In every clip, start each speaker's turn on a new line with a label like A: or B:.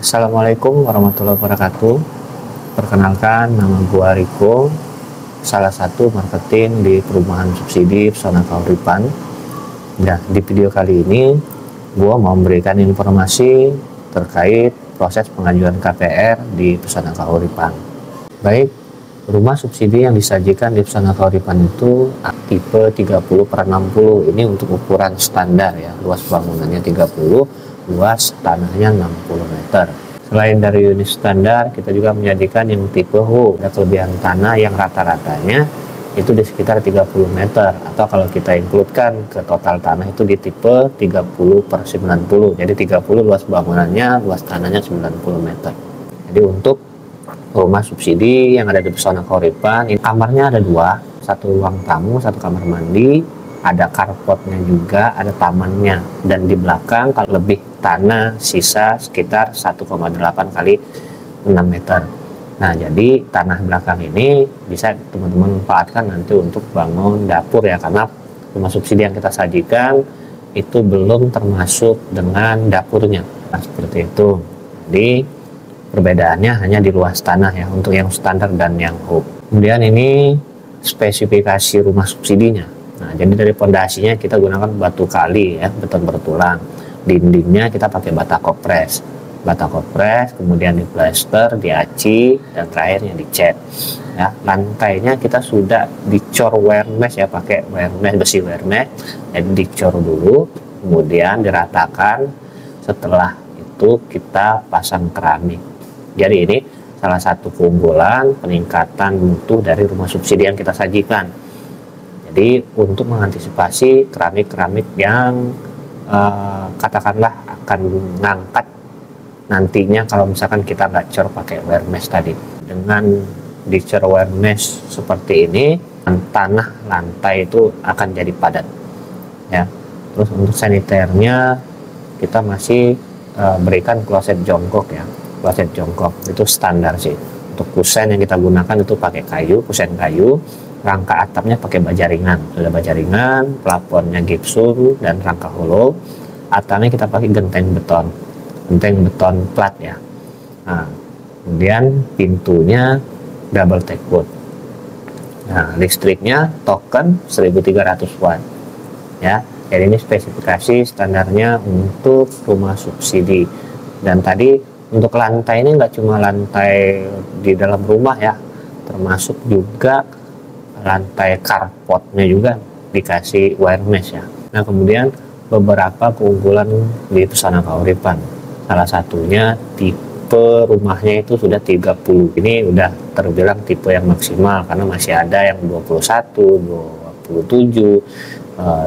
A: Assalamualaikum warahmatullahi wabarakatuh. Perkenalkan, nama gua Riko, salah satu marketing di perumahan subsidi Pesona Kahuripan. Nah, di video kali ini gua mau memberikan informasi terkait proses pengajuan KPR di Pesona Kahuripan. Baik, rumah subsidi yang disajikan di Pesona Kahuripan itu tipe 30/60. Ini untuk ukuran standar ya, luas bangunannya 30, luas tanahnya 60 meter. Selain dari unit standar, kita juga menjadikan yang tipe HU, ada kelebihan tanah yang rata-ratanya itu di sekitar 30 meter, atau kalau kita includekan ke total tanah itu di tipe 30/90. Jadi 30 luas bangunannya, luas tanahnya 90 meter. Jadi untuk rumah subsidi yang ada di Pesona Kahuripan, ini kamarnya ada dua, satu ruang tamu, satu kamar mandi, ada carportnya juga, ada tamannya, dan di belakang kalau lebih tanah sisa sekitar 1,8 kali 6 meter. Nah, jadi tanah belakang ini bisa teman-teman manfaatkan nanti untuk bangun dapur ya, karena rumah subsidi yang kita sajikan itu belum termasuk dengan dapurnya. Nah, seperti itu. Jadi perbedaannya hanya di luas tanah ya, untuk yang standar dan yang HU. Kemudian ini spesifikasi rumah subsidinya. Nah, jadi dari pondasinya kita gunakan batu kali ya, beton bertulang. Dindingnya kita pakai bata kopres, kemudian di plester, diaci, dan terakhirnya dicat. Ya, lantainya kita sudah dicor wire mesh ya, pakai wire mesh, besi wire mesh. Jadi dicor dulu, kemudian diratakan. Setelah itu kita pasang keramik. Jadi ini salah satu keunggulan peningkatan mutu dari rumah subsidi yang kita sajikan. Jadi untuk mengantisipasi keramik-keramik yang katakanlah akan mengangkat nantinya kalau misalkan kita nggak cor pakai wire mesh tadi. Dengan dicor wire mesh seperti ini, tanah lantai itu akan jadi padat ya. Terus untuk saniternya kita masih berikan kloset jongkok ya, kloset jongkok itu standar sih. Untuk kusen yang kita gunakan itu pakai kayu, kusen kayu. Rangka atapnya pakai baja ringan, ada baja ringan, plafonnya gipsum dan rangka hollow. Atapnya kita pakai genteng beton plat ya. Nah, kemudian pintunya double teak wood. Nah, listriknya token 1300 watt ya. Jadi ini spesifikasi standarnya untuk rumah subsidi. Dan tadi untuk lantai ini nggak cuma lantai di dalam rumah ya, termasuk juga lantai carportnya juga dikasih wire mesh ya. Nah, kemudian beberapa keunggulan di Pesona Kahuripan, salah satunya tipe rumahnya itu sudah 30. Ini udah terbilang tipe yang maksimal karena masih ada yang 21, 27,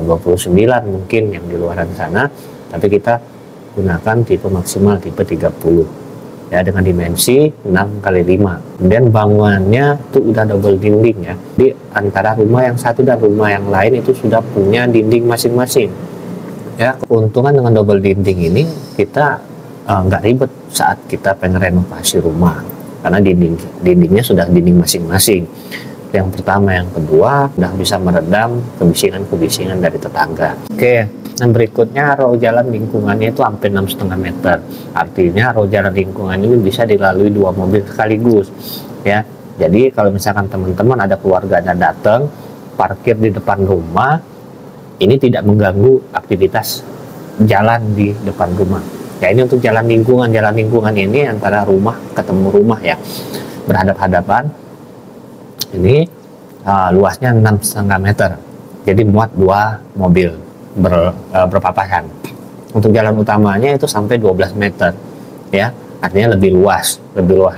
A: 29 mungkin yang di luaran sana, tapi kita gunakan tipe maksimal tipe 30 ya, dengan dimensi 6x5. Kemudian bangunannya itu udah double dinding ya. Di antara rumah yang satu dan rumah yang lain itu sudah punya dinding masing-masing. Ya, keuntungan dengan double dinding ini kita nggak ribet saat kita pengen renovasi rumah, karena dindingnya sudah dinding masing-masing. Yang pertama, yang kedua udah bisa meredam kebisingan-kebisingan dari tetangga. Oke. Dan berikutnya row jalan lingkungannya itu hampir 6,5 meter. Artinya row jalan lingkungan ini bisa dilalui 2 mobil sekaligus ya. Jadi kalau misalkan teman-teman ada keluarganya datang parkir di depan rumah, ini tidak mengganggu aktivitas jalan di depan rumah. Ya, ini untuk jalan lingkungan ini antara rumah ketemu rumah ya, berhadap-hadapan. Ini luasnya 6,5 meter. Jadi muat 2 mobil berpapasan. Untuk jalan utamanya itu sampai 12 meter ya, artinya lebih luas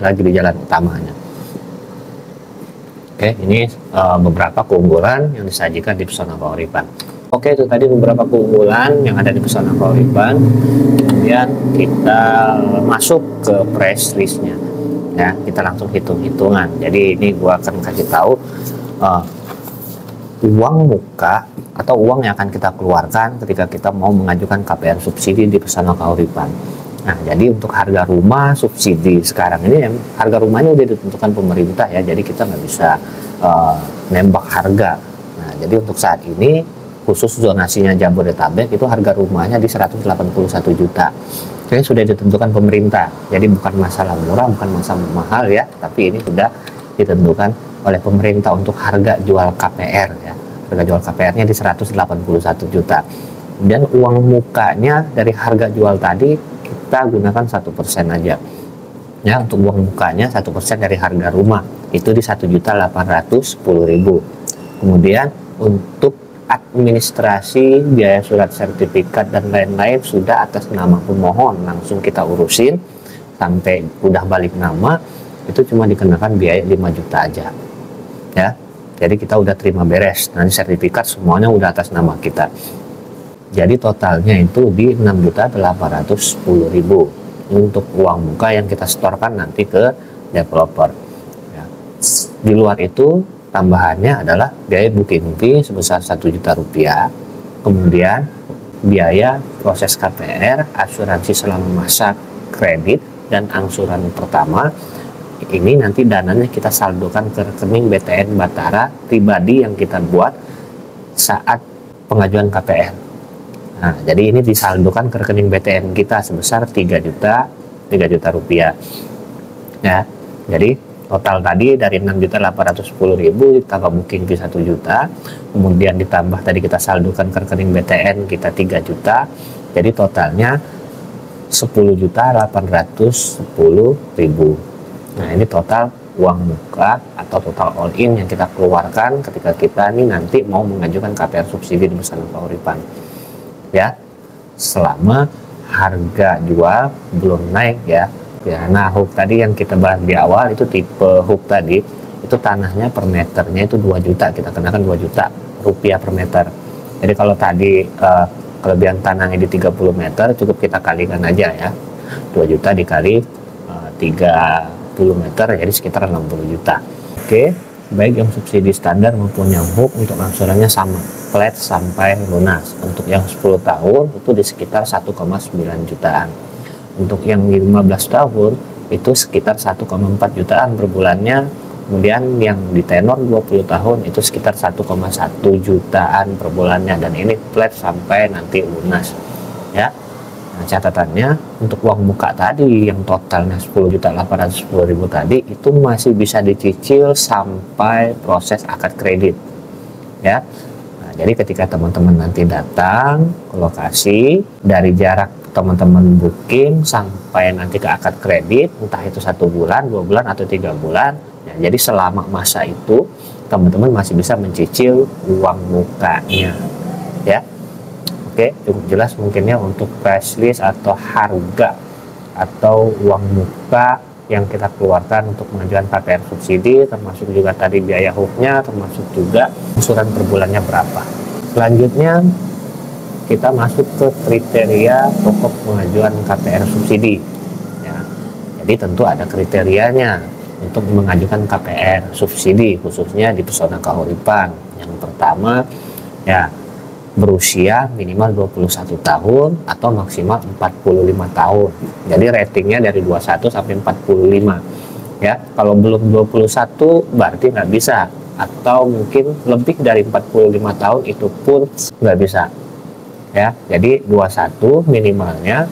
A: lagi di jalan utamanya. Oke, ini beberapa keunggulan yang disajikan di Pesona Kahuripan. Oke, itu tadi beberapa keunggulan yang ada di Pesona Kahuripan. Kemudian kita masuk ke price listnya ya, kita langsung hitung-hitungan. Jadi ini gua akan kasih tahu uang muka atau uang yang akan kita keluarkan ketika kita mau mengajukan KPR subsidi di Pesona Kahuripan. Nah, jadi untuk harga rumah subsidi sekarang ini, harga rumahnya udah ditentukan pemerintah ya, jadi kita nggak bisa nembak harga. Nah, jadi untuk saat ini khusus zonasinya Jabodetabek itu harga rumahnya di 181 juta. Ini sudah ditentukan pemerintah, jadi bukan masalah murah, bukan masalah mahal ya, tapi ini sudah ditentukan oleh pemerintah untuk harga jual KPR ya. Harga jual KPR-nya di 181 juta. Dan uang mukanya dari harga jual tadi kita gunakan 1% aja. Ya, untuk uang mukanya 1% dari harga rumah itu di 1.810.000. Kemudian untuk administrasi, biaya surat sertifikat dan lain-lain sudah atas nama pemohon, langsung kita urusin sampai udah balik nama, itu cuma dikenakan biaya 5 juta aja ya. Jadi kita udah terima beres, nanti sertifikat semuanya udah atas nama kita. Jadi totalnya itu di 6.810.000 untuk uang muka yang kita setorkan nanti ke developer ya. Di luar itu tambahannya adalah biaya booking fee sebesar 1 juta rupiah, kemudian biaya proses KPR, asuransi selama masa kredit, dan angsuran pertama. Ini nanti dananya kita saldokan ke rekening BTN Batara pribadi yang kita buat saat pengajuan KPR. Nah, jadi ini disaldokan ke rekening BTN kita sebesar 3 juta rupiah. Ya, jadi total tadi dari 6.810.000 ditambah booking fee 1 juta, kemudian ditambah tadi kita saldokan ke rekening BTN kita 3 juta, jadi totalnya 10.810.000. Nah, ini total uang muka atau total all in yang kita keluarkan ketika kita nih nanti mau mengajukan KPR subsidi di Busana Kahuripan. Ya, selama harga jual belum naik ya. Ya, nah hub tadi yang kita bahas di awal itu tipe hub tadi itu tanahnya per meternya itu 2 juta, kita kenakan 2 juta rupiah per meter. Jadi kalau tadi kelebihan tanahnya di 30 meter cukup kita kalikan aja ya, 2 juta dikali 30 meter jadi sekitar 60 juta. Oke, baik yang subsidi standar maupun yang hub untuk angsurannya sama, flat sampai lunas. Untuk yang 10 tahun itu di sekitar 1,9 jutaan. Untuk yang 15 tahun itu sekitar 1,4 jutaan per bulannya. Kemudian yang di tenor 20 tahun itu sekitar 1,1 jutaan per bulannya, dan ini flat sampai nanti lunas ya. Nah, catatannya untuk uang muka tadi yang totalnya 10.810.000 tadi itu masih bisa dicicil sampai proses akad kredit ya. Nah, jadi ketika teman-teman nanti datang ke lokasi, dari jarak teman-teman booking sampai nanti ke akad kredit, entah itu 1 bulan, 2 bulan atau 3 bulan ya, jadi selama masa itu teman-teman masih bisa mencicil uang mukanya ya. Oke, cukup jelas mungkinnya untuk price list atau harga atau uang muka yang kita keluarkan untuk pengajuan KPR subsidi, termasuk juga tadi biaya hubnya, termasuk juga angsuran per bulannya berapa. Selanjutnya kita masuk ke kriteria pokok pengajuan KPR subsidi ya. Jadi tentu ada kriterianya untuk mengajukan KPR subsidi khususnya di Pesona Kahuripan. Yang pertama ya, berusia minimal 21 tahun atau maksimal 45 tahun. Jadi ratingnya dari 21 sampai 45 ya. Kalau belum 21 berarti nggak bisa, atau mungkin lebih dari 45 tahun itu pun nggak bisa ya. Jadi 21 minimalnya,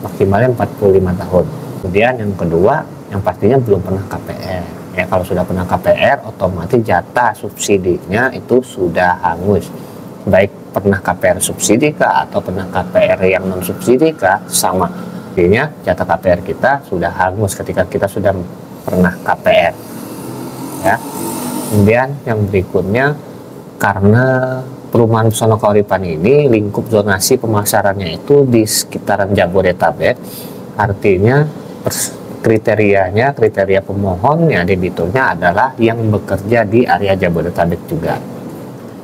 A: maksimalnya 45 tahun. Kemudian yang kedua, yang pastinya belum pernah KPR ya. Kalau sudah pernah KPR otomatis jatah subsidinya itu sudah hangus, baik pernah KPR subsidi kah atau pernah KPR yang non subsidi kah, sama. Artinya jatah KPR kita sudah hangus ketika kita sudah pernah KPR ya. Kemudian yang berikutnya, karena perumahan Pesona Kahuripan ini lingkup zonasi pemasarannya itu di sekitaran Jabodetabek, artinya kriteria pemohonnya, debiturnya adalah yang bekerja di area Jabodetabek juga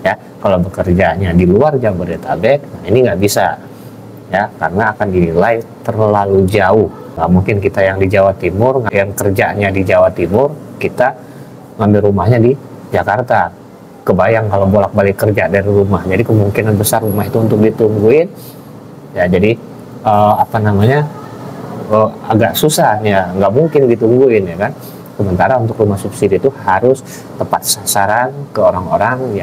A: ya. Kalau bekerjanya di luar Jabodetabek, nah ini nggak bisa ya, karena akan dinilai terlalu jauh. Nggak mungkin kita yang di Jawa Timur, yang kerjanya di Jawa Timur, kita ngambil rumahnya di Jakarta. Kebayang kalau bolak-balik kerja dari rumah, jadi kemungkinan besar rumah itu untuk ditungguin ya. Jadi agak susah ya, nggak mungkin ditungguin ya kan. Sementara untuk rumah subsidi itu harus tepat sasaran ke orang-orang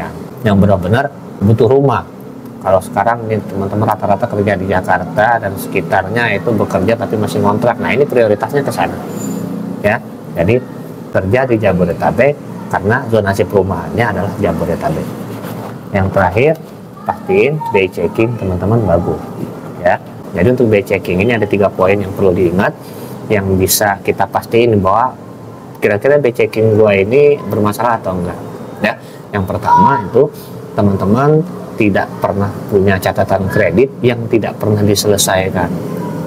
A: yang benar-benar butuh rumah. Kalau sekarang nih teman-teman rata-rata kerja di Jakarta dan sekitarnya itu bekerja tapi masih ngontrak. Nah, ini prioritasnya ke sana. Ya. Jadi kerja di Jabodetabek karena zonasi perumahannya adalah Jabodetabek. Yang terakhir, pastiin BI checking teman-teman bagus. Ya. Jadi untuk BI checking ini ada 3 poin yang perlu diingat yang bisa kita pastiin bahwa kira-kira BI checking gua ini bermasalah atau enggak. Ya. Yang pertama itu teman-teman tidak pernah punya catatan kredit yang tidak pernah diselesaikan.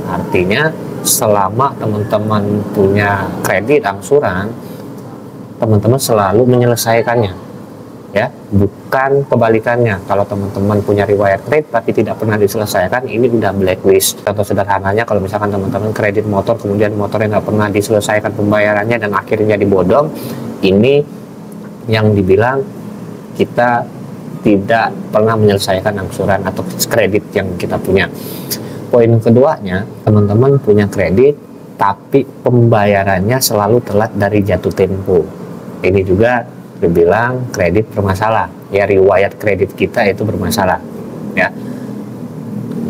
A: Artinya selama teman-teman punya kredit angsuran, teman-teman selalu menyelesaikannya, ya, bukan kebalikannya. Kalau teman-teman punya riwayat kredit tapi tidak pernah diselesaikan, ini udah blacklist. Contoh sederhananya, kalau misalkan teman-teman kredit motor kemudian motornya nggak pernah diselesaikan pembayarannya dan akhirnya jadi bodong, ini yang dibilang kita tidak pernah menyelesaikan angsuran atau kredit yang kita punya. Poin keduanya, teman-teman punya kredit tapi pembayarannya selalu telat dari jatuh tempo. Ini juga dibilang kredit bermasalah. Ya, riwayat kredit kita itu bermasalah. Ya,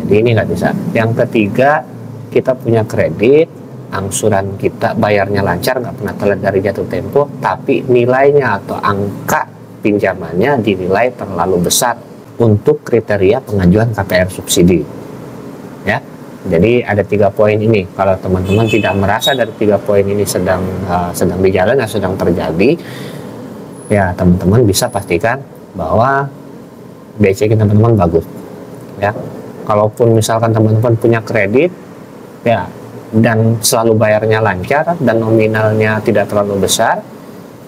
A: jadi ini nggak bisa. Yang ketiga, kita punya kredit, angsuran kita bayarnya lancar, nggak pernah telat dari jatuh tempo, tapi nilainya atau angka pinjamannya dinilai terlalu besar untuk kriteria pengajuan KPR subsidi. Ya, jadi ada 3 poin ini. Kalau teman-teman tidak merasa dari 3 poin ini sedang berjalan, sedang terjadi, ya teman-teman bisa pastikan bahwa BI checking teman-teman bagus. Ya, kalaupun misalkan teman-teman punya kredit, ya, dan selalu bayarnya lancar dan nominalnya tidak terlalu besar,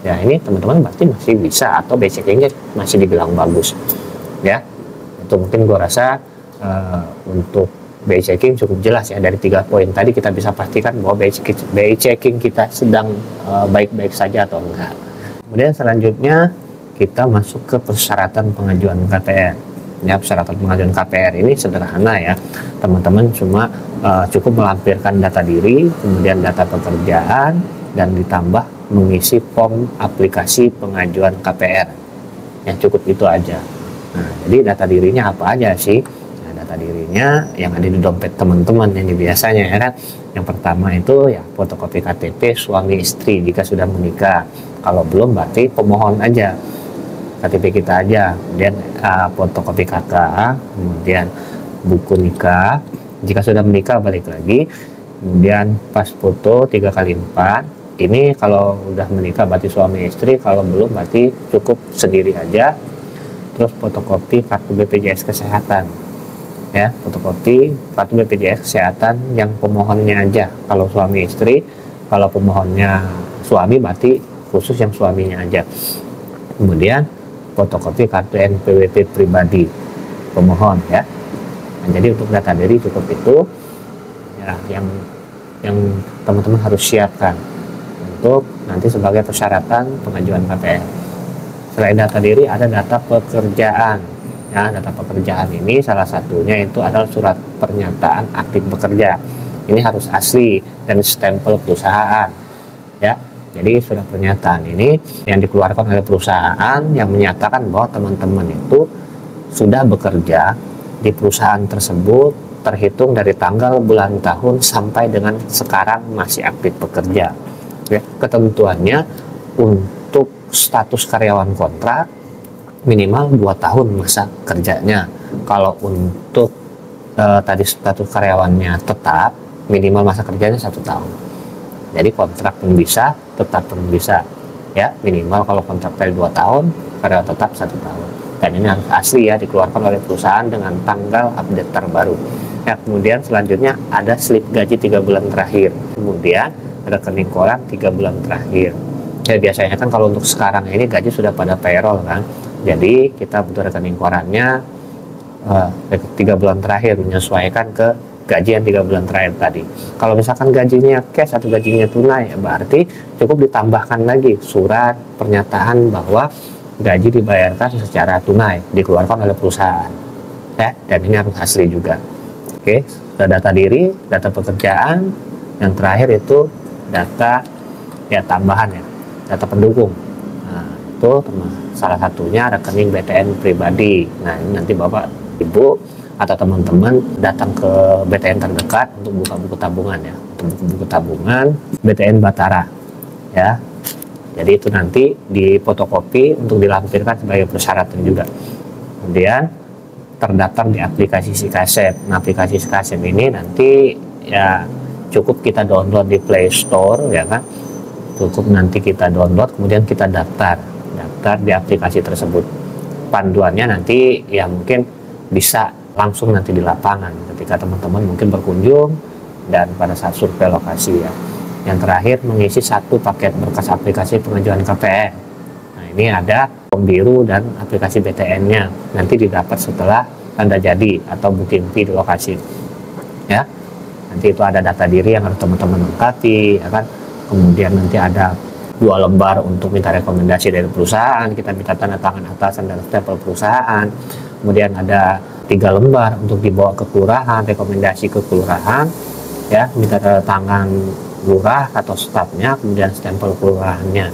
A: ya ini teman-teman berarti masih bisa atau BI checkingnya masih dibilang bagus. Ya, itu mungkin gua rasa untuk BI checking cukup jelas ya. Dari 3 poin tadi kita bisa pastikan bahwa BI checking kita sedang baik-baik saja atau enggak. Kemudian selanjutnya kita masuk ke persyaratan pengajuan KPR. Ya, persyaratan pengajuan KPR ini sederhana ya. Teman-teman cuma cukup melampirkan data diri, kemudian data pekerjaan, dan ditambah mengisi form aplikasi pengajuan KPR. Ya, cukup itu aja. Nah, jadi data dirinya apa aja sih? Nah, data dirinya yang ada di dompet teman-teman ini biasanya ya kan. Yang pertama itu ya fotokopi KTP suami istri jika sudah menikah. Kalau belum berarti pemohon aja, KTP kita aja. Kemudian fotokopi KK, kemudian buku nikah. Jika sudah menikah balik lagi. Kemudian pas foto 3x4. Ini kalau udah menikah berarti suami istri, kalau belum berarti cukup sendiri aja. Terus fotokopi kartu BPJS Kesehatan. Ya, fotokopi kartu BPJS Kesehatan yang pemohonnya aja. Kalau suami istri, kalau pemohonnya suami berarti khusus yang suaminya aja. Kemudian fotokopi kartu NPWP pribadi pemohon ya. Nah, jadi untuk data diri cukup itu ya, yang teman-teman harus siapkan untuk nanti sebagai persyaratan pengajuan KPR. Selain data diri ada data pekerjaan. Ya, data pekerjaan ini salah satunya itu adalah surat pernyataan aktif bekerja. Ini harus asli dan stempel perusahaan. Ya, jadi surat pernyataan ini yang dikeluarkan oleh perusahaan yang menyatakan bahwa teman-teman itu sudah bekerja di perusahaan tersebut terhitung dari tanggal, bulan, tahun sampai dengan sekarang masih aktif bekerja. Ya, ketentuannya untuk status karyawan kontrak minimal 2 tahun masa kerjanya. Kalau untuk tadi status karyawannya tetap, minimal masa kerjanya 1 tahun. Jadi kontrak pun bisa, tetap pun bisa. Ya, minimal kalau kontrak dari 2 tahun, karyawan tetap 1 tahun. Dan ini harus asli ya, dikeluarkan oleh perusahaan dengan tanggal update terbaru. Ya, kemudian selanjutnya ada slip gaji 3 bulan terakhir. Kemudian rekening koran 3 bulan terakhir. Ya, biasanya kan kalau untuk sekarang ini gaji sudah pada payroll kan. Jadi kita butuh rekening korannya 3 bulan terakhir menyesuaikan ke gaji yang 3 bulan terakhir tadi. Kalau misalkan gajinya cash atau gajinya tunai, berarti cukup ditambahkan lagi surat pernyataan bahwa gaji dibayarkan secara tunai, dikeluarkan oleh perusahaan. Ya, dan ini harus asli juga. Oke, data diri, data pekerjaan, yang terakhir itu data ya tambahan ya, data pendukung. Nah, itu salah satunya rekening BTN pribadi. Nah, ini nanti Bapak Ibu atau teman-teman datang ke BTN terdekat untuk buka buku tabungan ya, untuk buku tabungan BTN Batara ya. Jadi itu nanti difotokopi untuk dilampirkan sebagai persyaratan juga. Kemudian terdaftar di aplikasi SIKASEP. Nah, aplikasi SIKASEP ini nanti ya cukup kita download di Play Store ya kan. Cukup nanti kita download, kemudian kita daftar di aplikasi tersebut. Panduannya nanti ya mungkin bisa langsung nanti di lapangan ketika teman-teman mungkin berkunjung dan pada saat survei lokasi ya. Yang terakhir, mengisi 1 paket berkas aplikasi pengajuan KPR. Nah, ini ada form biru dan aplikasi BTN-nya. Nanti didapat setelah tanda jadi atau booking fee di lokasi. Ya. Nanti itu ada data diri yang harus teman-teman lengkapi, ya kan. Kemudian nanti ada 2 lembar untuk minta rekomendasi dari perusahaan, kita minta tanda tangan atasan dan stempel perusahaan. Kemudian ada 3 lembar untuk dibawa ke kelurahan, rekomendasi ke kelurahan, ya, minta tanda tangan lurah atau stafnya, kemudian stempel kelurahannya.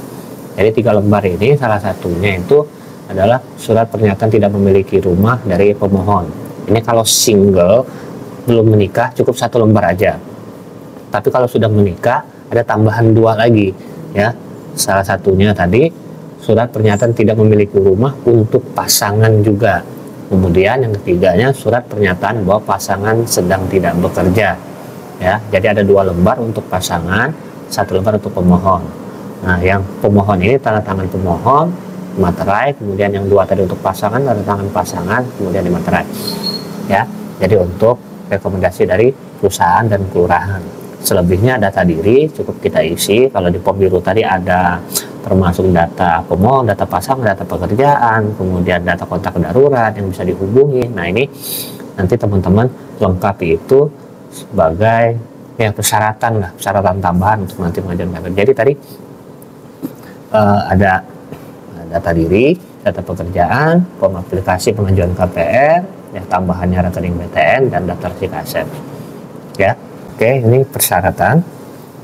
A: Jadi 3 lembar ini salah satunya itu adalah surat pernyataan tidak memiliki rumah dari pemohon. Ini kalau single belum menikah cukup 1 lembar aja. Tapi kalau sudah menikah ada tambahan 2 lagi ya. Salah satunya tadi surat pernyataan tidak memiliki rumah untuk pasangan juga. Kemudian yang ketiganya surat pernyataan bahwa pasangan sedang tidak bekerja. Ya, jadi ada 2 lembar untuk pasangan, 1 lembar untuk pemohon. Nah, yang pemohon ini tanda tangan pemohon, materai, kemudian yang 2 tadi untuk pasangan, tanda tangan pasangan, kemudian di materai. Ya, jadi untuk rekomendasi dari perusahaan dan kelurahan. Selebihnya data diri cukup kita isi. Kalau di form biru tadi ada termasuk data pemohon, data pasangan, data pekerjaan, kemudian data kontak darurat yang bisa dihubungi. Nah, ini nanti teman-teman lengkapi itu sebagai ya persyaratan tambahan untuk nanti pengajuan KPR. Jadi tadi ada data diri, data pekerjaan, form aplikasi pengajuan KPR, ya tambahannya rekening BTN dan daftar SIKASEP. Ya, oke, ini persyaratan.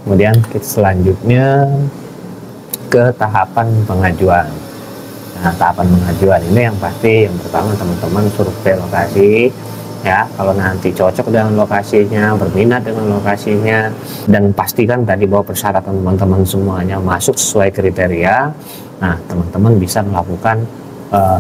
A: Kemudian kita selanjutnya ke tahapan pengajuan. Nah, tahapan pengajuan ini yang pasti yang pertama teman-teman survei lokasi. Ya, kalau nanti cocok dengan lokasinya, berminat dengan lokasinya, dan pastikan tadi bahwa persyaratan teman-teman semuanya masuk sesuai kriteria. Nah, teman-teman bisa melakukan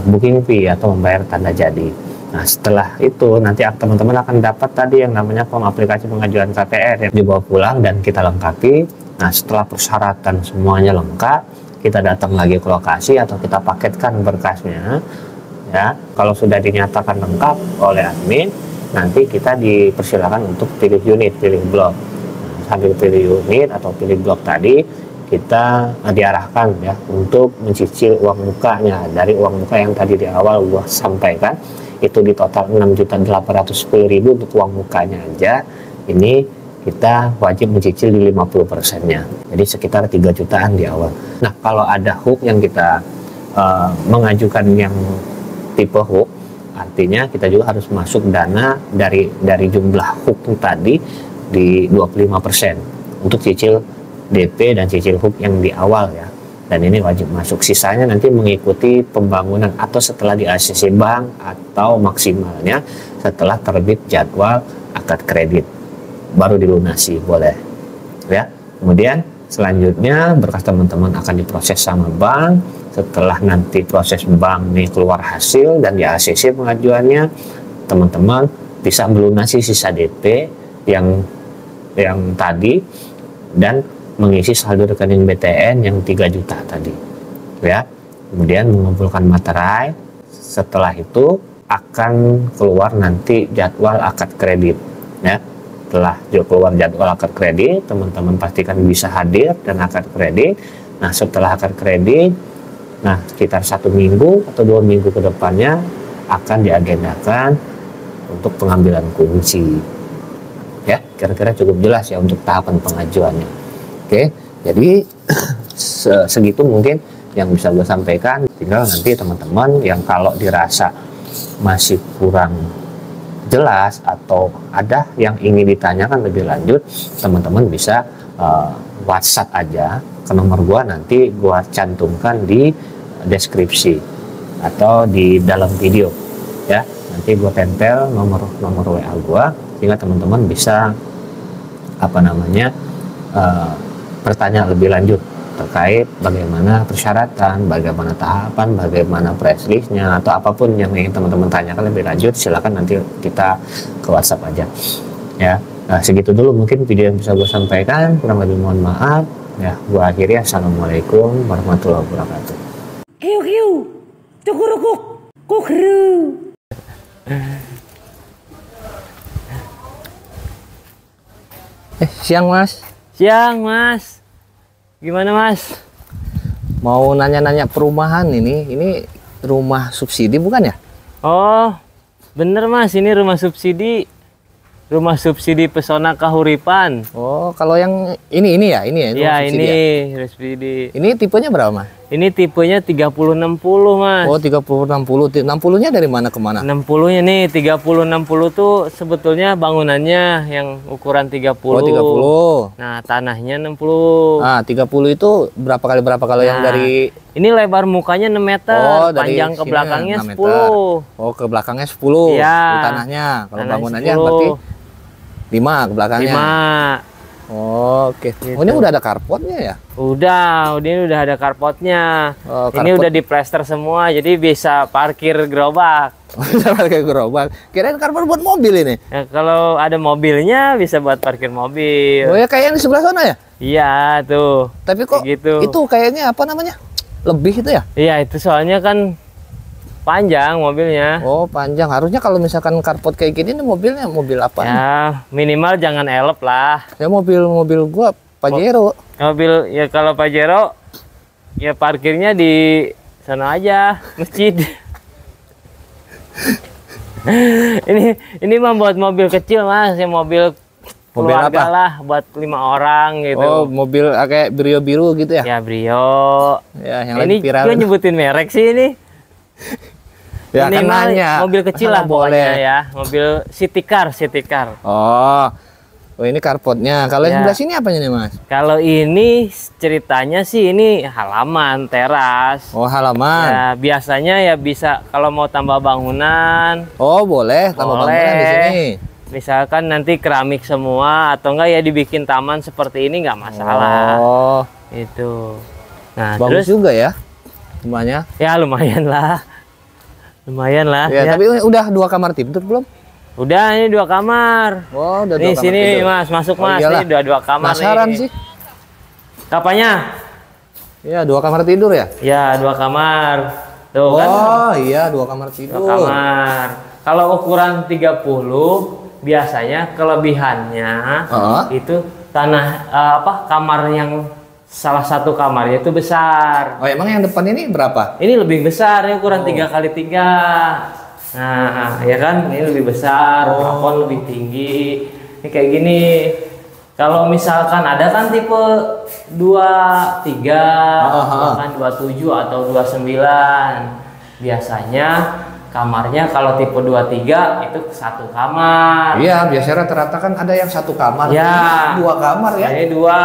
A: booking fee atau membayar tanda jadi. Nah, setelah itu nanti teman-teman akan dapat tadi yang namanya form aplikasi pengajuan KPR yang dibawa pulang dan kita lengkapi. Nah, setelah persyaratan semuanya lengkap, kita datang lagi ke lokasi atau kita paketkan berkasnya. Ya, kalau sudah dinyatakan lengkap oleh admin, nanti kita dipersilakan untuk pilih unit, pilih blok. Nah, sambil pilih unit atau pilih blok tadi, kita diarahkan ya untuk mencicil uang mukanya. Dari uang muka yang tadi di awal gua sampaikan, itu di total 6.810.000 untuk uang mukanya aja. Ini kita wajib mencicil di 50%-nya. Jadi sekitar 3 jutaan di awal. Nah, kalau ada hook yang kita mengajukan yang tipe hook, artinya kita juga harus masuk dana dari jumlah hook tadi di 25% untuk cicil DP dan cicil hook yang di awal ya. Dan ini wajib masuk. Sisanya nanti mengikuti pembangunan atau setelah di ACC bank atau maksimalnya setelah terbit jadwal akad kredit baru dilunasi boleh ya. Kemudian selanjutnya berkas teman-teman akan diproses sama bank. Setelah nanti proses bank nih keluar hasil dan di ACC pengajuannya, teman-teman bisa melunasi sisa DP yang tadi dan mengisi saldo rekening BTN yang 3 juta tadi ya. Kemudian mengumpulkan materai. Setelah itu akan keluar nanti jadwal akad kredit ya. Setelah keluar jadwal akad kredit, teman-teman pastikan bisa hadir dan akad kredit. Nah, setelah akad kredit, nah sekitar 1 minggu atau 2 minggu ke depannya akan diagendakan untuk pengambilan kunci. Ya, kira-kira cukup jelas ya untuk tahapan pengajuannya. Oke, jadi segitu mungkin yang bisa gue sampaikan. Tinggal nanti teman-teman yang kalau dirasa masih kurang jelas atau ada yang ingin ditanyakan lebih lanjut, teman-teman bisa WhatsApp aja ke nomor gua, nanti gua cantumkan di deskripsi atau di dalam video ya. nanti gue tempel nomor WA gue sehingga teman-teman bisa bertanya lebih lanjut terkait bagaimana persyaratan, bagaimana tahapan, bagaimana press listnya atau apapun yang ingin teman-teman tanyakan lebih lanjut, silakan nanti kita ke WhatsApp aja ya. Nah, segitu dulu mungkin video yang bisa gue sampaikan, kurang lebih mohon maaf ya. Gue akhiri, assalamualaikum warahmatullahi wabarakatuh.
B: Kiu kiu, cukurukuk, kukru.
C: Siang Mas.
B: Siang Mas. Gimana Mas?
C: Mau nanya-nanya perumahan ini. Ini rumah subsidi bukan ya?
B: Oh, bener Mas. Ini rumah subsidi. Rumah subsidi Pesona Kahuripan.
C: Oh, kalau yang ini ya, ini ya.
B: Iya,
C: subsidi
B: ini
C: ya?
B: subsidi.
C: Ini tipenya berapa Mas?
B: Ini tipenya 3060 Mas.
C: Oh, 3060. 60-nya dari mana ke mana?
B: 60-nya nih, 3060 tuh sebetulnya bangunannya yang ukuran 30.
C: Oh, 30.
B: Nah, tanahnya 60.
C: Ah, 30 itu berapa kali berapa kalau yang dari
B: ini lebar mukanya 6 meter,
C: dari
B: panjang ke
C: sini
B: belakangnya
C: 6
B: 10.
C: meter. Oh, ke belakangnya 10.
B: Iya.
C: Itu tanahnya. Kalau
B: Tanah
C: bangunannya
B: 10.
C: berarti 5 ke belakangnya.
B: 5.
C: Oh, oke.
B: Gitu.
C: Oh, ini udah ada carportnya ya?
B: Ini udah ada carportnya.
C: Oh,
B: ini udah diplester semua, jadi bisa parkir gerobak.
C: Bisa pakai gerobak. Kirain carport buat mobil ini.
B: Ya, kalau ada mobilnya bisa buat parkir mobil.
C: Oh ya, kayak yang di sebelah sana ya?
B: Iya tuh.
C: Tapi kok
B: Kayak gitu.
C: itu kayaknya apa namanya? Lebih itu ya?
B: Iya itu soalnya kan panjang mobilnya.
C: Oh, panjang. Harusnya kalau misalkan carport kayak gini ini mobilnya mobil apa?
B: Ya minimal jangan elep lah.
C: Ya mobil gua Pajero.
B: Mobil ya kalau Pajero ya parkirnya di sana aja masjid. ini mah buat mobil kecil Mas, ya mobil keluarga
C: apa?
B: lah buat 5 orang gitu.
C: Oh, mobil kayak Brio biru gitu ya?
B: Ya Brio.
C: Ya, yang
B: Ini
C: lagi viral.
B: gue nyebutin merek sih ini.
C: Ya
B: Ini
C: kan
B: mah
C: nanya.
B: mobil kecil lah
C: Boleh.
B: pokoknya ya, mobil city car.
C: Oh. Oh, ini carportnya. Kalau yang
B: Ya.
C: sebelah sini apanya nih, Mas?
B: Kalau ini ceritanya sih ini halaman teras.
C: Oh, halaman.
B: Ya, biasanya ya bisa kalau mau tambah bangunan.
C: Oh, boleh tambah
B: Boleh.
C: bangunan di sini.
B: Misalkan nanti keramik semua atau enggak ya dibikin taman seperti ini nggak masalah.
C: Oh,
B: Itu. Nah,
C: bagus
B: terus
C: juga ya rumahnya.
B: ya lumayan lah. Lumayan lah
C: Ya,
B: ya.
C: tapi udah 2 kamar tidur belum?
B: Udah ini 2 kamar.
C: Oh, udah 2
B: Nih
C: kamar
B: sini
C: tidur.
B: Mas, masuk
C: Oh,
B: Mas.
C: iyalah.
B: Ini udah 2 kamar
C: Penasaran
B: nih.
C: sih.
B: Apanya?
C: Ya, 2 kamar tidur ya?
B: Ya, 2 kamar. Tuh kan.
C: Oh, iya 2 kamar
B: 2
C: tidur.
B: kamar. Kalau ukuran 30 biasanya kelebihannya itu tanah kamar yang salah satu kamarnya itu besar.
C: Oh, emang yang depan ini berapa?
B: Ini lebih besar, ini ukuran 3x3. Nah, ya kan, ini lebih besar, plafon lebih tinggi. Ini kayak gini. Kalau misalkan ada kan tipe 23, bahkan 27 atau 29. Biasanya kamarnya kalau tipe 23 itu 1 kamar.
C: Iya, biasanya rata-rata kan ada yang 1 kamar.
B: Ya.
C: 2 kamar ya?
B: Ini 2.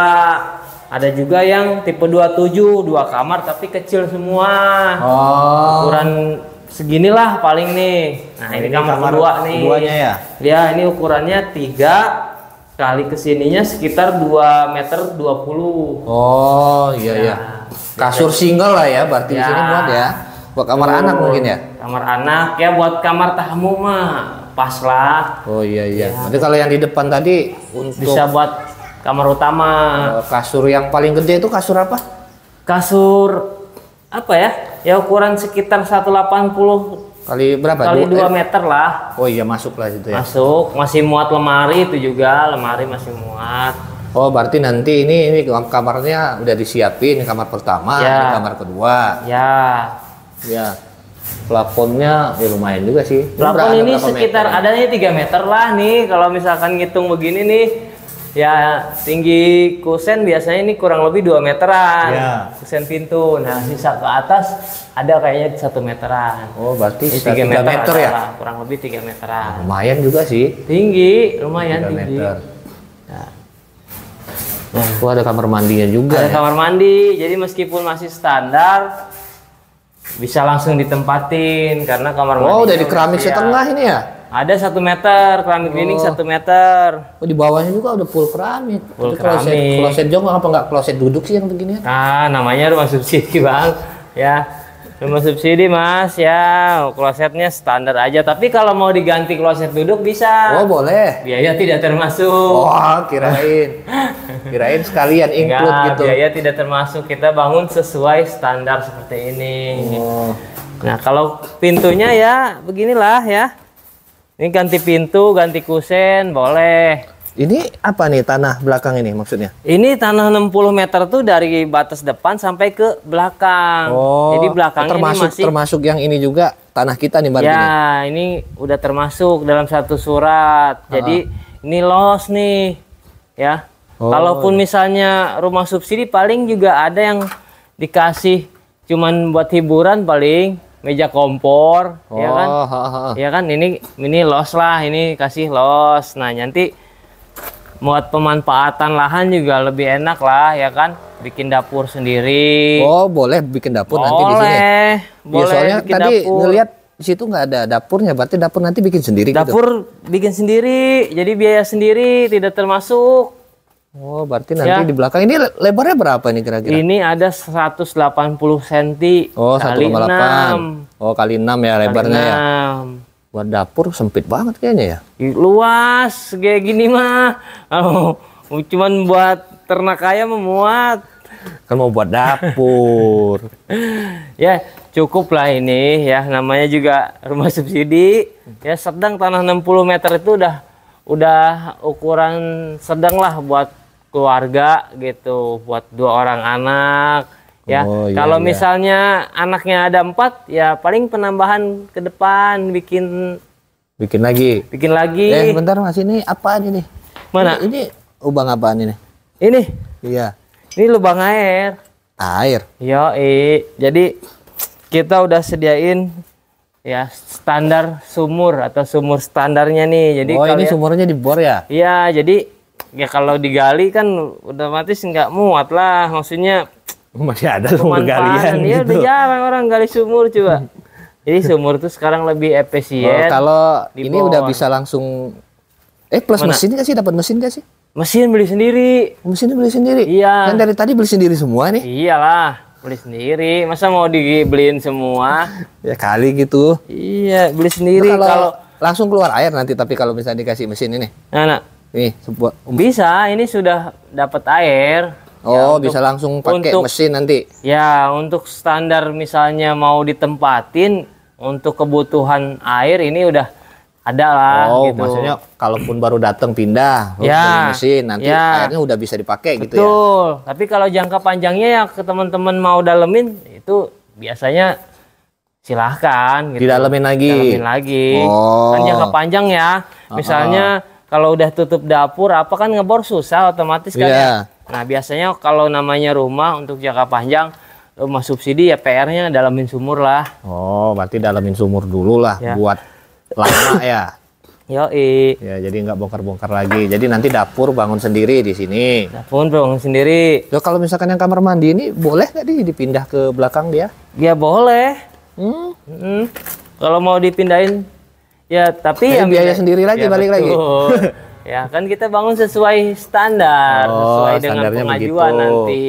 B: Ada juga yang tipe 27, 2 kamar tapi kecil semua.
C: Oh.
B: Ukuran seginilah paling nih. Nah, ini kamar kedua nih.
C: Keduanya ya?
B: Ya, ini ukurannya 3 kali kesininya sekitar 2,20 meter.
C: Oh, iya
B: Ya.
C: iya. Kasur single lah ya, berarti di
B: Ya.
C: sini buat ya. Buat kamar
B: Tuh,
C: anak mungkin ya?
B: Kamar anak ya, buat kamar tamu mah pas lah.
C: Oh iya iya. Nanti kalau yang di depan tadi untuk
B: Bisa buat kamar utama.
C: kasur yang paling gede itu kasur apa?
B: Kasur apa ya? Ya ukuran sekitar 180
C: Kali berapa?
B: kali 2 meter lah.
C: Oh iya, masuk lah itu ya.
B: Masuk, masih muat lemari itu juga, lemari masih muat.
C: Oh, berarti nanti ini kamarnya udah disiapin, kamar pertama,
B: Ya.
C: ini kamar kedua.
B: Ya,
C: Ya. Plafonnya ya lumayan juga sih.
B: plafon ini
C: berapa
B: sekitar
C: meter?
B: adanya 3 meter lah nih. Kalau misalkan ngitung begini nih, ya tinggi kusen biasanya ini kurang lebih 2 meteran.
C: Ya.
B: Kusen pintu. Nah, sisa ke atas ada kayaknya 1 meteran.
C: Oh, berarti
B: Ini
C: 3 meter ya?
B: adalah, kurang lebih 3 meteran.
C: Lumayan juga sih.
B: Tinggi, lumayan
C: 3
B: tinggi.
C: meter.
B: Nah,
C: Oh, ada kamar mandinya juga
B: ada
C: ya?
B: kamar mandi, jadi meskipun masih standar, bisa langsung ditempatin karena kamar mandi.
C: Oh, udah di keramik setengah ini ya?
B: Ada 1 meter, keramik cleaning 1 meter.
C: Oh, di bawahnya juga udah full keramik.
B: Full
C: Itu kloset,
B: keramik.
C: kloset jong apa nggak kloset duduk sih yang begini ya?
B: Nah, namanya rumah subsidi, Bang. Ya, rumah subsidi, Mas. Ya, klosetnya standar aja. Tapi kalau mau diganti kloset duduk bisa.
C: Oh, boleh.
B: Biaya tidak termasuk.
C: Oh, kirain. Kirain sekalian include
B: Enggak,
C: gitu.
B: biaya tidak termasuk. Kita bangun sesuai standar seperti ini.
C: Oh.
B: Nah, kalau pintunya ya beginilah ya. Ini ganti pintu, ganti kusen, boleh.
C: Ini apa nih tanah belakang ini maksudnya?
B: Ini tanah 60 meter tuh dari batas depan sampai ke belakang.
C: Oh.
B: Jadi belakangnya
C: termasuk
B: ini masih
C: termasuk yang ini juga tanah kita nih berarti nih.
B: ya, ini udah termasuk dalam satu surat. Jadi ini los nih. Ya.
C: Oh.
B: Kalaupun misalnya rumah subsidi paling juga ada yang dikasih cuman buat hiburan paling meja kompor, ya kan? Ya kan ini los lah, ini kasih los. Nah, nanti buat pemanfaatan lahan juga lebih enak lah, ya kan? Bikin dapur sendiri.
C: Oh, boleh bikin dapur nanti di sini.
B: Boleh,
C: Ya, soalnya
B: bikin
C: tadi
B: dapur.
C: ngelihat di situ nggak ada dapurnya, berarti dapur nanti bikin sendiri gitu.
B: Dapur bikin sendiri, jadi biaya sendiri tidak termasuk.
C: Oh, berarti nanti
B: Ya.
C: di belakang ini lebarnya berapa nih kira-kira?
B: Ini ada 180 cm
C: Oh,
B: kali
C: 1,8.
B: 6.
C: Oh, kali 6 ya lebarnya ya. Buat dapur sempit banget kayaknya ya.
B: Luas kayak gini mah. Oh, cuman buat ternak ayam memuat.
C: Kan mau buat dapur.
B: Ya, cukup lah ini ya, namanya juga rumah subsidi. Ya, sedang tanah 60 meter itu udah ukuran sedang lah buat keluarga gitu, buat 2 orang anak. Ya,
C: Oh, iya,
B: kalau
C: iya.
B: misalnya anaknya ada 4, ya paling penambahan ke depan bikin
C: Bikin lagi.
B: lagi.
C: Bentar Mas, ini apaan ini?
B: Mana?
C: Ini ubang apaan ini?
B: Ini
C: Iya.
B: lubang air.
C: Air.
B: Jadi kita udah sediain ya standar sumur atau sumur standarnya nih. Jadi
C: Oh, ini sumurnya dibor ya?
B: iya, jadi ya kalau digali kan otomatis nggak muat lah. Maksudnya
C: Masih ada sumur galian
B: ya
C: gitu.
B: udah jarang orang gali sumur coba. Jadi sumur tuh sekarang lebih
C: Oh,
B: efisien.
C: kalau ini
B: dibor.
C: udah bisa langsung plus
B: Mana?
C: mesin nggak sih? Dapat mesin nggak sih?
B: Mesin beli sendiri.
C: Mesinnya beli sendiri?
B: Iya.
C: Kan dari tadi beli sendiri semua nih?
B: Iyalah, beli sendiri. Masa mau dibeliin semua?
C: Ya kali gitu.
B: Iya, beli sendiri.
C: Itu
B: Kalau
C: langsung keluar air nanti, tapi kalau misalnya dikasih mesin ini.
B: nah,
C: Nih, sebuah
B: bisa, ini sudah dapat air.
C: Oh,
B: Ya,
C: bisa langsung pakai
B: untuk-
C: mesin nanti.
B: Ya, untuk standar misalnya mau ditempatin untuk kebutuhan air ini udah ada lah
C: Oh,
B: gitu.
C: maksudnya kalaupun baru datang pindah, terus
B: Ya,
C: beli mesin, nanti
B: ya.
C: airnya udah bisa dipakai gitu ya.
B: Betul. Tapi kalau jangka panjangnya ya ke teman-teman mau dalemin itu biasanya silahkan gitu.
C: Didalemin lagi.
B: Dalemin lagi.
C: Oh.
B: Kan jangka panjang ya. Misalnya kalau udah tutup dapur apa kan ngebor susah otomatis kan
C: Iya.
B: ya. Nah, biasanya kalau namanya rumah untuk jangka panjang rumah subsidi ya PR-nya dalemin sumur lah.
C: Oh, berarti dalemin sumur dulu lah
B: Ya.
C: buat lama ya.
B: Yoi.
C: Ya, jadi nggak bongkar-bongkar lagi. Jadi nanti dapur bangun sendiri di sini.
B: Dapur bangun sendiri.
C: Loh, kalau misalkan yang kamar mandi ini boleh nggak dipindah ke belakang dia?
B: Ya boleh.
C: Hmm.
B: Kalau mau dipindahin ya tapi
C: Jadi
B: ya
C: biaya sendiri lagi, balik lagi.
B: Ya kan kita bangun sesuai standar,
C: Oh,
B: sesuai dengan
C: standarnya
B: pengajuan
C: begitu.
B: nanti.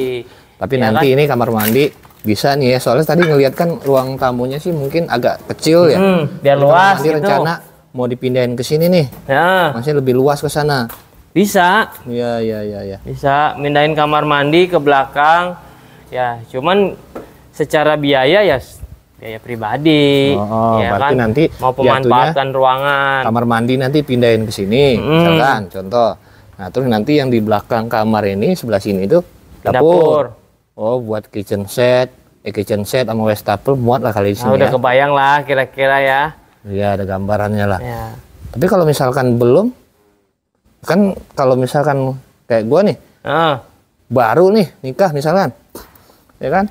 C: Tapi
B: Ya
C: nanti
B: kan?
C: ini kamar mandi bisa nih ya. Soalnya tadi ngeliat kan ruang tamunya sih mungkin agak kecil ya.
B: Biar
C: Jadi
B: luas
C: kamar mandi
B: gitu.
C: rencana mau dipindahin ke sini nih.
B: Ya,
C: Masih lebih luas ke sana.
B: bisa.
C: Iya, iya, iya, iya.
B: Bisa mindahin kamar mandi ke belakang. Ya, cuman secara biaya ya biaya pribadi.
C: Oh,
B: ya
C: berarti
B: kan?
C: nanti
B: Mau pemanfaatan ruangan.
C: Kamar mandi nanti pindahin ke sini, misalkan contoh. Nah, terus nanti yang di belakang kamar ini sebelah sini itu dapur. Oh, buat kitchen set sama wastafel muat lah kali di
B: Nah,
C: sini
B: udah
C: ya.
B: kebayang lah kira-kira ya.
C: Iya, ada gambarannya lah.
B: Ya.
C: Tapi kalau misalkan belum, kan kalau misalkan kayak gua nih,
B: Ah,
C: baru nih nikah misalkan, ya kan,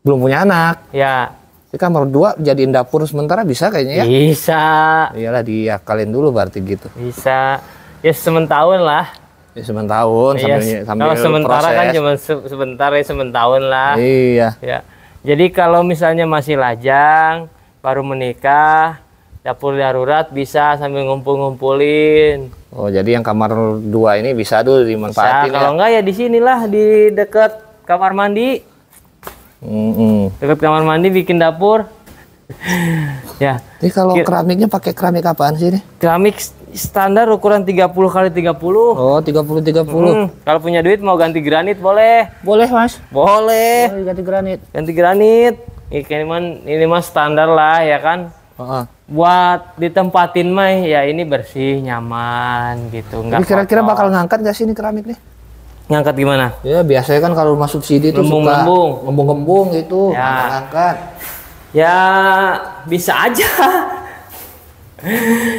C: belum punya anak,
B: ya.
C: di kamar 2 jadiin dapur sementara bisa kayaknya ya.
B: Bisa.
C: Iyalah diakalin dulu berarti gitu.
B: Bisa. Ya sementahun lah.
C: Ya sementahun
B: Iya,
C: sambil
B: kalau sementara
C: proses.
B: kan cuma sebentar ya sementahun lah.
C: Iya.
B: Ya. Jadi kalau misalnya masih lajang, baru menikah, dapur darurat bisa sambil ngumpul-ngumpulin.
C: Oh, jadi yang kamar 2 ini bisa dulu dimanfaatin
B: Bisa, kalau enggak ya di sinilah di dekat kamar mandi. Dekat kamar mandi bikin dapur. Ya.
C: Jadi kalau keramiknya pakai keramik apaan sih ini?
B: Keramik standar ukuran 30 kali 30.
C: Oh, 30 30.
B: Kalau punya duit mau ganti granit boleh.
C: Boleh, Mas.
B: Boleh.
C: Oh, ganti granit.
B: Ganti granit. Ini mah standar lah ya kan. Buat ditempatin mah ya ini bersih, nyaman gitu.
C: Tapi kira-kira bakal ngangkat gak sih ini keramik nih?
B: Ngangkat gimana?
C: Ya biasanya kan kalau rumah subsidi itu suka ngembung-ngembung gitu,
B: ya.
C: ngangkat.
B: Ya bisa aja.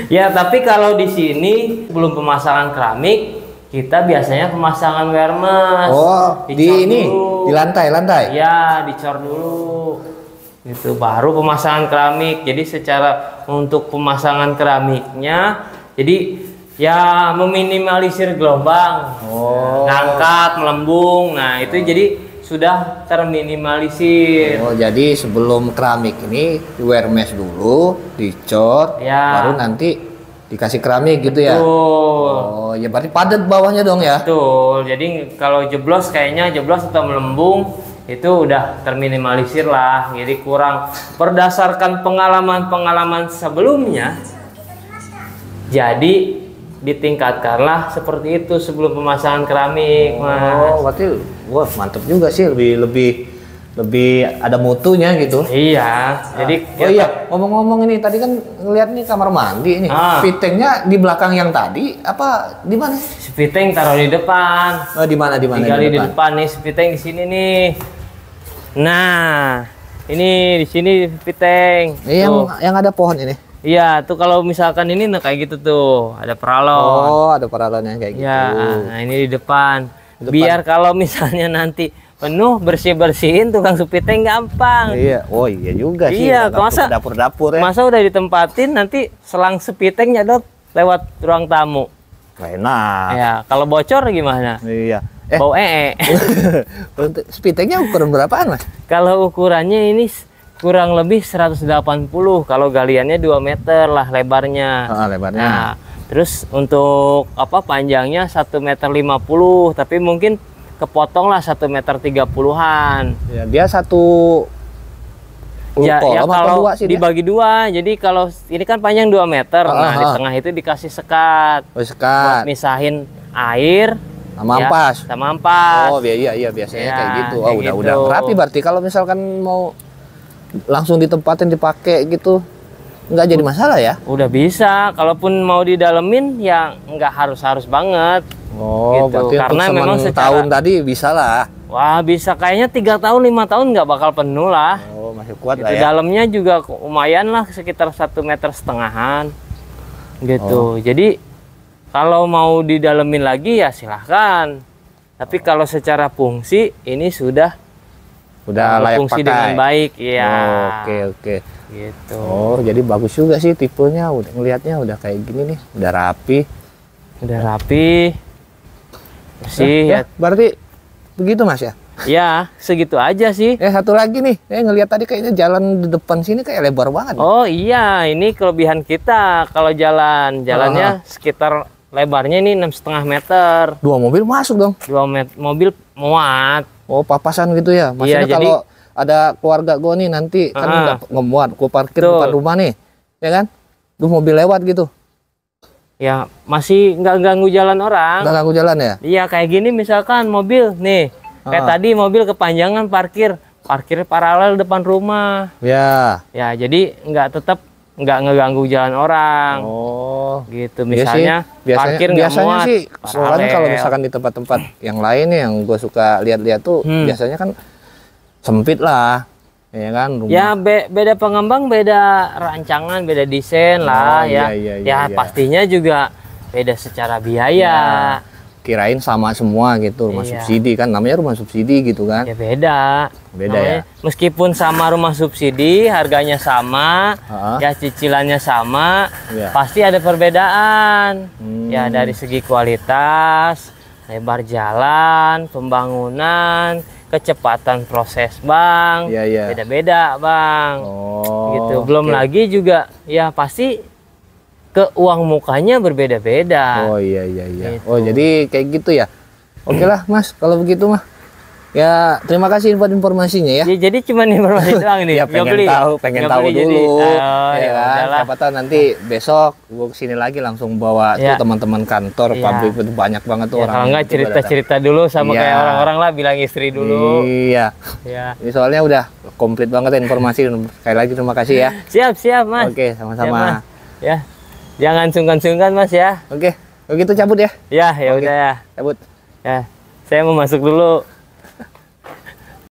B: Ya tapi kalau di sini belum pemasangan keramik, kita biasanya pemasangan wermes.
C: Oh, di ini dulu. Di lantai.
B: Ya, dicor dulu. Gitu baru pemasangan keramik. Jadi secara untuk pemasangan keramiknya, jadi ya meminimalisir gelombang, ngangkat, melembung. Nah itu jadi sudah terminimalisir.
C: Oh, jadi sebelum keramik ini di wermes dulu, dicor,
B: ya.
C: Baru nanti dikasih keramik gitu ya. Oh, ya berarti padat bawahnya dong ya.
B: Betul. Jadi kalau jeblos atau melembung itu udah terminimalisir lah. Jadi kurang berdasarkan pengalaman sebelumnya. Jadi ditingkatkanlah seperti itu sebelum pemasangan keramik, Mas.
C: Oh, berarti wah mantep juga sih, lebih ada mutunya gitu.
B: Iya. Jadi
C: iya, ngomong-ngomong ini tadi kan ngeliat nih kamar mandi ini. Fittingnya di belakang yang tadi apa di mana?
B: Fitting taruh di depan.
C: Oh, di mana?
B: Tinggal di depan nih, fitting di sini nih. Nah, ini di sini fitting.
C: Yang ada pohon ini.
B: Iya, tuh kalau misalkan ini nah kayak gitu tuh, ada paralon.
C: Oh, ada paralonnya kayak gitu.
B: Ya, nah ini di depan. Biar kalau misalnya nanti penuh bersihin tukang supiteng gampang.
C: Iya, oh iya juga sih.
B: Iya, masa
C: dapur-dapur ya.
B: Masa udah ditempatin nanti selang supiteng nyedot lewat ruang tamu.
C: Enak.
B: Ya, kalau bocor gimana?
C: Iya.
B: Bau
C: Untuk supitengnya ukuran berapaan, Mas?
B: Kalau ukurannya ini kurang lebih 180, kalau galiannya 2 meter lah lebarnya.
C: Lebarnya.
B: Nah, terus untuk panjangnya 1,50 meter, tapi mungkin kepotong lah 1,30 meter.
C: Ya, dia satu
B: ya kalau dibagi dua. Jadi kalau ini kan panjang 2 meter, di tengah itu dikasih sekat.
C: Sekat.
B: Buat misahin air
C: sama ampas.
B: Sama ampas.
C: Oh, iya biasanya kayak gitu.
B: Kayak
C: udah
B: gitu.
C: rapi berarti kalau misalkan mau langsung ditempatin dipakai gitu nggak jadi masalah ya?
B: Udah bisa, kalaupun mau didalemin ya nggak harus banget.
C: Oh,
B: gitu.
C: Berarti
B: Karena memang
C: tahun tadi bisa lah.
B: Wah, bisa kayaknya 3 tahun 5 tahun nggak bakal penuh lah.
C: Oh, masih kuat
B: gitu.
C: lah ya.
B: Dalamnya juga lumayan lah, sekitar 1,5 meter gitu. Jadi kalau mau didalemin lagi ya silahkan. Tapi kalau secara fungsi ini sudah
C: layak
B: fungsi
C: pakai
B: dengan baik, ya.
C: Oke.
B: Gitu.
C: Oh, jadi bagus juga sih tipenya. Udah ngelihatnya udah kayak gini nih, udah rapi. Bersih ya. Berarti begitu, Mas ya?
B: Ya, segitu aja sih.
C: Satu lagi nih, ngelihat tadi kayaknya jalan di depan sini kayak lebar banget.
B: Oh iya, ini kelebihan kita kalau jalannya sekitar lebarnya ini 6,5 meter.
C: 2 mobil masuk dong.
B: 2 mobil muat.
C: Oh, papasan gitu ya. Maksudnya
B: iya,
C: kalau ada keluarga gue nih nanti kan nggak ngemuat, gue parkir depan rumah nih, ya kan? Tuh mobil lewat gitu.
B: Ya masih nggak ganggu jalan orang.
C: Nggak ganggu jalan ya?
B: Iya, kayak gini misalkan mobil nih, kayak tadi mobil kepanjangan parkir paralel depan rumah.
C: Ya.
B: Ya jadi nggak ngeganggu jalan orang.
C: Oh,
B: gitu. Misalnya parkir nggak muat.
C: Sih, soalnya kalau misalkan di tempat-tempat yang lain nih yang gue suka lihat-lihat tuh, biasanya kan sempit lah, ya kan? Rumah.
B: Ya beda pengembang, beda rancangan, beda desain lah ya. Iya. Pastinya juga beda secara biaya.
C: Kirain sama semua gitu, rumah subsidi kan, namanya rumah subsidi gitu kan?
B: Ya beda
C: namanya, ya.
B: Meskipun sama rumah subsidi, harganya sama, ya cicilannya sama, pasti ada perbedaan. Ya dari segi kualitas, lebar jalan, pembangunan, kecepatan proses bang,
C: Iya, iya.
B: beda-beda bang.
C: Oh,
B: Gitu. Belum
C: oke.
B: lagi juga ya pasti ke uang mukanya berbeda-beda.
C: Oh iya iya iya.
B: Gitu.
C: Oh jadi kayak gitu ya. Oke lah Mas, kalau begitu mah. Ya terima kasih informasinya ya.
B: Ya, jadi cuma informasi doang nih.
C: Ya pengen
B: Nggak
C: tahu
B: beli,
C: dulu.
B: jadi. Oh,
C: Ya
B: ya
C: kan.
B: udahlah.
C: Siapa tahu nanti besok gua kesini lagi langsung bawa
B: Ya.
C: tuh teman-teman kantor
B: Ya.
C: pabrik itu banyak banget tuh
B: Ya,
C: orang.
B: kalau nggak
C: itu pada datang.
B: cerita-cerita dulu sama
C: Iya.
B: kayak orang-orang lah, bilang istri dulu.
C: Iya.
B: Ya.
C: Ini soalnya udah komplit banget ya informasi. Sekali lagi terima kasih ya.
B: Siap Mas.
C: Oke,
B: Siap,
C: sama-sama.
B: Mas. Ya. Jangan sungkan-sungkan Mas ya.
C: Oke, begitu cabut ya.
B: Ya
C: Oke.
B: udah ya.
C: Cabut.
B: Ya. Saya mau masuk dulu.